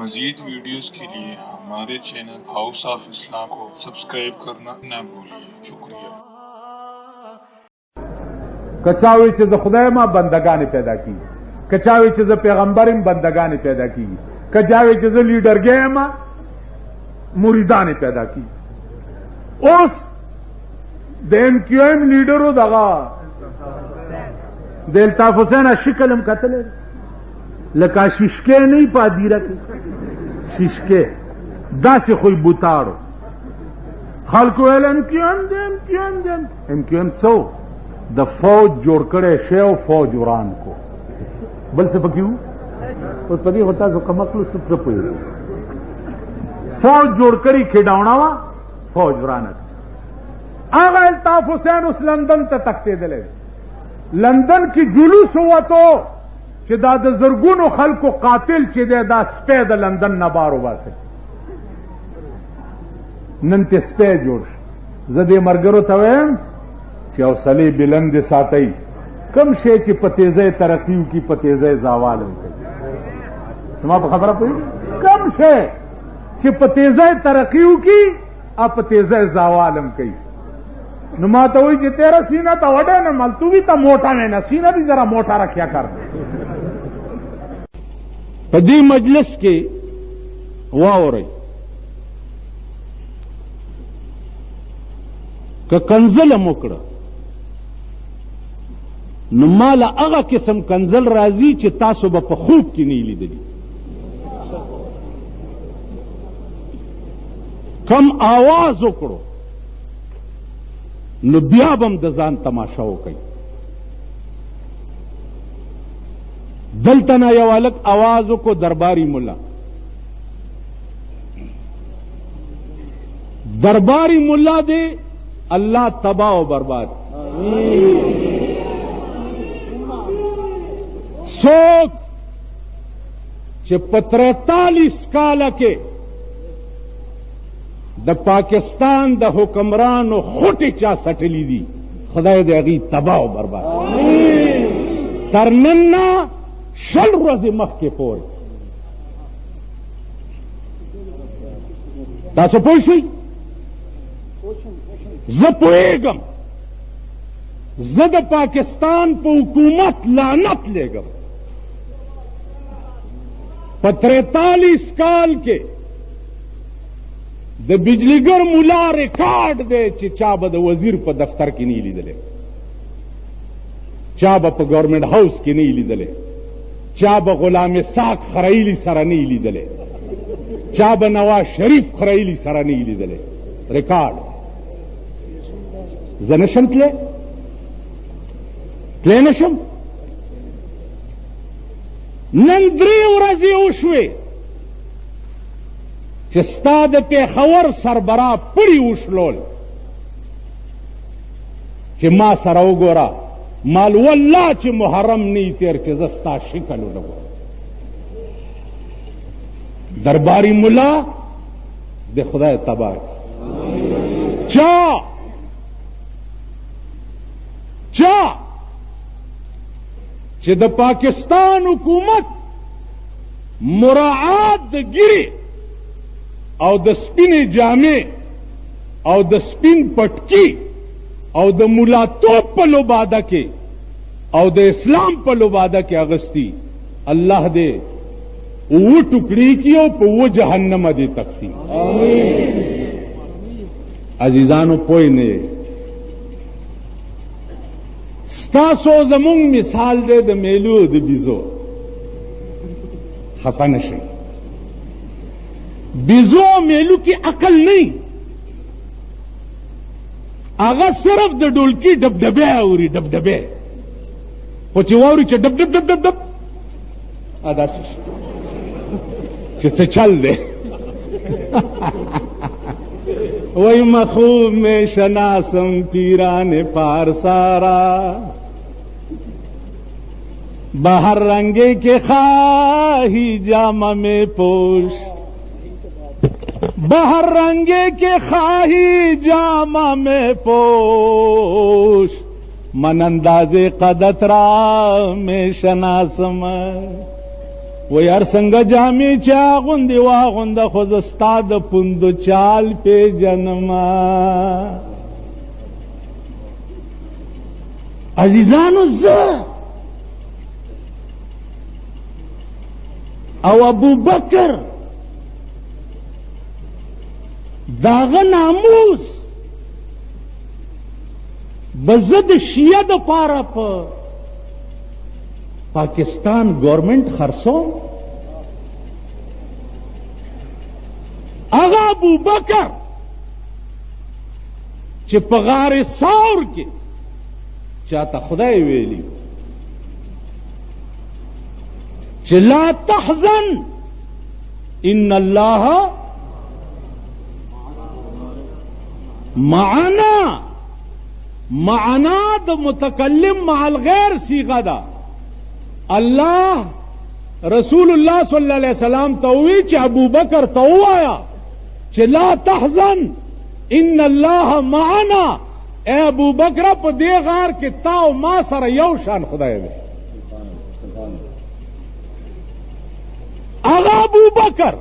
मजीद वीडियोस के लिए हमारे चैनल हाउस ऑफ इस्लाम को सब्सक्राइब करना न भूलिए। शुक्रिया। कचावी चीज खुदा मा बंदगान पैदा की, कचावी चीज पैगंबर बंदगान पैदा की, कचावी चीज लीडर गए मा मुरीदान पैदा की। उस MQM लीडरों दगा अल्ताफ हुसैन शिकलम कतल लका शिशके नहीं पादी रखे शिशके दासे कोई बुताड़ो खलको MQM सो द फौज जोड़ करे शेव फौज उरान को बल से पक्यू उस पदी होता जो कमकलू सब फौज जोड़ करी खिडावनावा फौज उरान आगा अल्ताफ हुसैन उस लंदन तख्ते दिले लंदन की जुलूस हुआ तो चिदा द ज़रगुनो खल्को कातिल चिदे दा स्पे द लंदन न बारो बासे नंते स्पे जोड़ जदे मरगरो तवेम चौसली बिलंद सातई कम शे ची पतेजे तरक्की की पतेजे जावाल तुम्हारा खबर पड़ी कम शे ची पतेजे तरक्की की अपतेजे जावालम कई नुमा तो वही तेरा सीना तो वडे न मल तू भी तो मोटा में ना सीना भी जरा मोटा रखा कर पदी मजलिस के वाह हो रही का कंजल मोकड़ा नुमाला अगा किस्म कंजल राजी चे तासो बप खूब की नीली दली कम आवाज उकड़ो नु बिया बम दजान तमाशा हो कई दलतना यह अलग आवाजों को दरबारी मुल्ला दरबारी मुल्ला दे अल्लाह तबाह व बर्बाद सोच चे 43 काल के द पाकिस्तान द हुक्मरान खुटी चा सटली दी खुदाए दे अगी तबाह व बर्बाद तरनन्ना शल रोज मख के पोर तासो पोई जपोएगम जद पाकिस्तान पर हुकूमत लानत लेगम 43 काल के द बिजलीगर मुला रिकॉर्ड दे चाब द वजीर पर दफ्तर की नहीं लीदले चाब पर गवर्नमेंट हाउस की नहीं लीदले चाब गुलाम साक खराइली सरा नहीं लीदले चाब नवाज शरीफ खराइली सरा नहीं लीदले रिकॉर्ड जनशम नशम नंद्री उरजी उशवे चिस्ताद पे खबर सरबरा पुरी उशलोल चिम्मा सराव गोरा माल वल्ला ची मुहर्रम नहीं तेर के जस्ता शिकल लगो दरबारी मुला दे खुदा तबाह चा चे द पाकिस्तान हुकूमत मुराआत गिरी और द स्पिन जामे और द स्पिन पटकी और द मुला तोप पलोबादा के और द इस्लाम पलोबादा के अगस्ती अल्लाह दे वो टुकड़ी की और वो जहन्नम दे तकसीम अजीजानो पोई ने स्तासो जमुंग मिसाल दे द मेलू द बिजो खफा नशे बिजो मेलू की अकल नहीं आगा सिर्फ द डोलकी डबडबे औरी डबडबे पोचिवारी च dub dub dub dub dub आदा से चल दे वही मखूब में शनासम तीरान पारसारा बाहर रंगे के खाही जामा में पोश बाहर रंगे के खाही जामा में पोश मन अंदाजे कदतरा में शनासम वो यार संग जामी चा गुंदी वागुंदा खुद उस्ताद पुंदु चाल पे जन्मा अजीजानो او ابو بکر داغه ناموس بزد شیعه د پاره په پاکستان گورنمنٹ خرڅو اغا ابو بکر چې په غار ثور کې چاته خدای ویلی چې لا تحزن ان الله معنا د متکلم مع الغیر صيغه ده الله رسول الله صلی الله علیه وسلم ته وی چې ابو بکر ته وایا چې لا تحزن ان الله معنا اے ابو بکر په دې غار کې تا او ما سره یو شان خدای دی اغا ابو بکر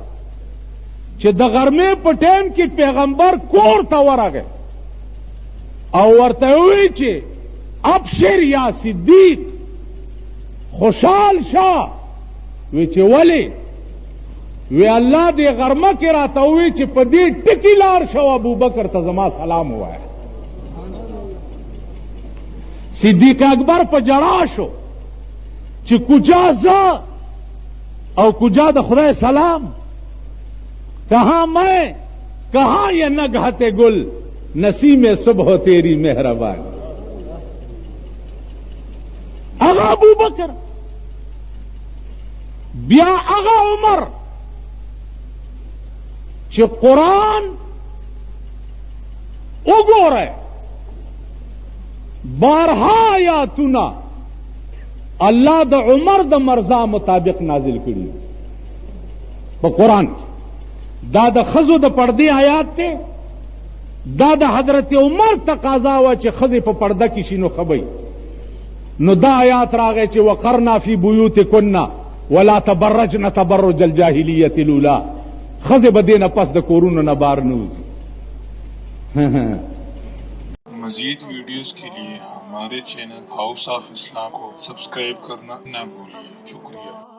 چې د غرمې په ټیم کې پیغمبر کور ته ورغی او ورته وی چې ابشر یا صدیق خوشحال شه وی چې ولی وی الله دې غرمه کې راته وی چې په دې ټکی لار شو ابو بکر ته زما سلام ووایه صدیق اکبر په جړا شو چې کجا ځه او کجا د خدای سلام کہاں میں کہاں یہ نگہت گل نسیم صبح تیری مہربان اغا ابو بکر بیا اغا عمر چې قرآن وګوره بارها آیاتونه الله د عمر د مرضا مطابق نازل کړي په قرآن کې دا د خزو د پردې آیات ته دا د حضرت عمر تقاضا و چې خزې په پرده کې شي نو خبي نو دا آیات راغی چې وقرنا فی بیوتکن ولا تبرجن تبرج الجاهلیت الاولى خزې به دې نه پس د کورونو نه بار نه وځي मजीद वीडियोस के लिए हमारे चैनल हाउस ऑफ इस्लाम को सब्सक्राइब करना न भूलिए। शुक्रिया।